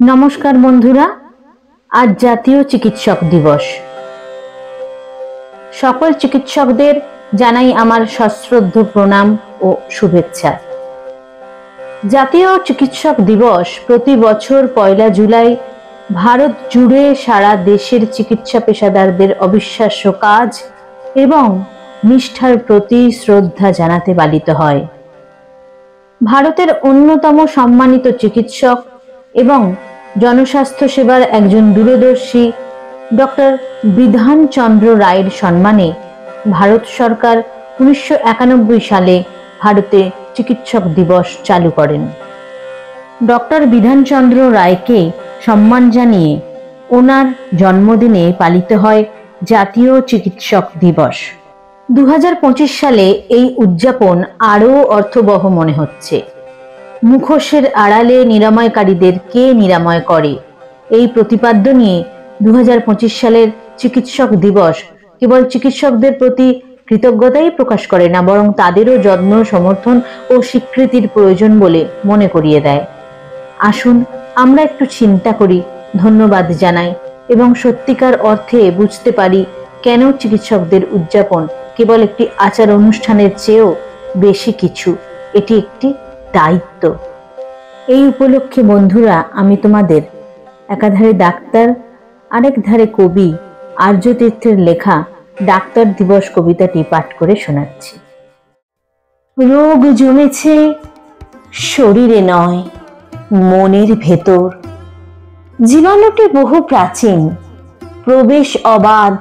নমস্কার বন্ধুরা, আজ জাতীয় চিকিৎসক দিবস। সকল চিকিৎসকদের জানাই আমার সশ্রদ্ধ প্রণাম ও শুভেচ্ছা। জাতীয় চিকিৎসক দিবস প্রতি বছর 1 জুলাই ভারত জুড়ে সারা দেশের চিকিৎসা পেশাদারদের অবিশ্বাস্য কাজ এবং নিষ্ঠার প্রতি শ্রদ্ধা জানাতে পালিত হয়। ভারতের অন্যতম সম্মানিত চিকিৎসক এবং জনস্বাস্থ্য সেবার একজন দূরদর্শী ডক্টর বিধানচন্দ্র রায়ের সম্মানে ভারত সরকার 1991 সালে ভারতে চিকিৎসক দিবস চালু করেন। ডক্টর বিধানচন্দ্র রায়কে সম্মান জানিয়ে ওনার জন্মদিনে পালিত হয় জাতীয় চিকিৎসক দিবস। 2025 সালে এই উদযাপন আরও অর্থবহ মনে হচ্ছে। মুখোশের আড়ালে নিরাময়কারীদের কে নিরাময় করে, এই প্রতিপাদ্য নিয়ে 2025 সালের চিকিৎসক দিবস কেবল চিকিৎসকদের প্রতি কৃতজ্ঞতাই প্রকাশ করে না, বরং তাদেরও যত্ন, সমর্থন ও স্বীকৃতির প্রয়োজন বলে মনে করিয়ে দেয়। আসুন আমরা একটু চিন্তা করি, ধন্যবাদ জানাই এবং সত্যিকার অর্থে বুঝতে পারি কেন চিকিৎসকদের উদযাপন কেবল একটি আচার অনুষ্ঠানের চেয়েও বেশি কিছু। এটি একটি দায়িত্ব। এই উপলক্ষে বন্ধুরা, আমি তোমাদের একাধারে ডাক্তার, আরেক ধারে কবি আর্যতীর্থের লেখা ডাক্তার দিবস কবিতাটি পাঠ করে শোনাচ্ছি। রোগ জমেছে শরীরে নয়, মনের ভেতর। জীবাণুটি বহু প্রাচীন, প্রবেশ অবাধ।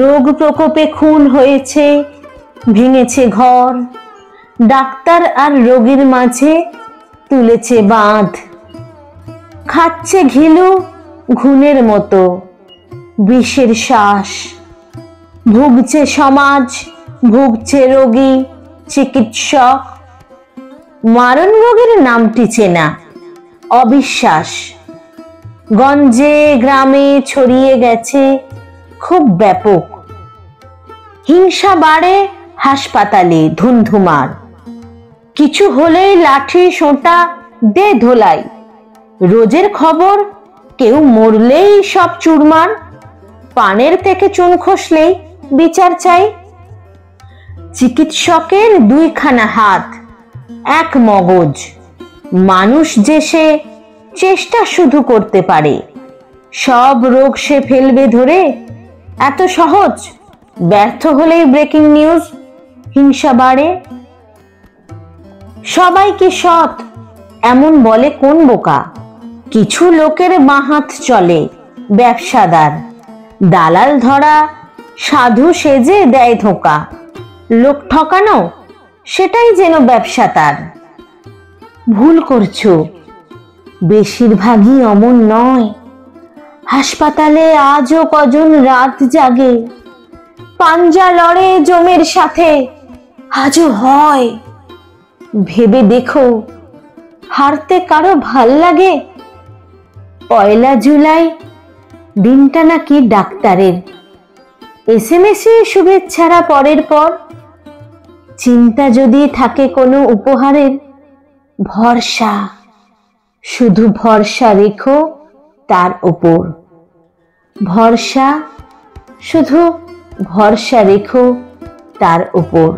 রোগ প্রকোপে খুন হয়েছে, ভেঙেছে ঘর। ডাক্তার আর রোগীর মাঝে তুলেছে বাঁধ। খাচ্ছে ঘিলু ঘুণের মতো, বিষের শ্বাস। ভুগছে সমাজ, ভুগছে রোগী, চিকিৎসক। মারণ রোগের নামটি চেনা, অবিশ্বাস। গঞ্জে গ্রামে ছড়িয়ে গেছে, খুব ব্যাপক। হিংসা বাড়ে হাসপাতালে, ধুন্ধুমার। কিছু হলেই লাঠি সোঁটা দে ধোলাই। রোজের খবর, কেউ মরলেই সব চুরমার। পানের থেকে চুন খসলেই বিচার চাই। চিকিৎসকের 2খানা হাত, এক মগজ। মানুষ যে সে চেষ্টা শুধু করতে পারে। সব রোগ সে ফেলবে ধরে, এত সহজ? ব্যর্থ হলেই ব্রেকিং নিউজ, হিংসা বাড়ে। সবাই কি সৎ এমন বলে কোন বোকা? কিছু লোকের বাঁহাত চলে, ব্যবসাদার। দালাল ধরা, সাধু সেজে দেয় ধোঁকা। লোক ঠকানো, সেটাই যেন ব্যবসা তার। ভুল করছো, বেশিরভাগই অমন নয়। হাসপাতালে আজও কজন রাত জাগে, পাঞ্জা লড়ে জমের সাথে, আজও হয়। ভেবে দেখো, হারতে কারো ভাল লাগে? 1 জুলাই দিনটা নাকি ডাক্তারের। SMS-এ শুভেচ্ছারা পরের পর। চিন্তা যদি থাকে কোনো উপহারের, ভরসা, শুধু ভরসা রেখো তার উপর। ভরসা, শুধু ভরসা রেখো তার উপর।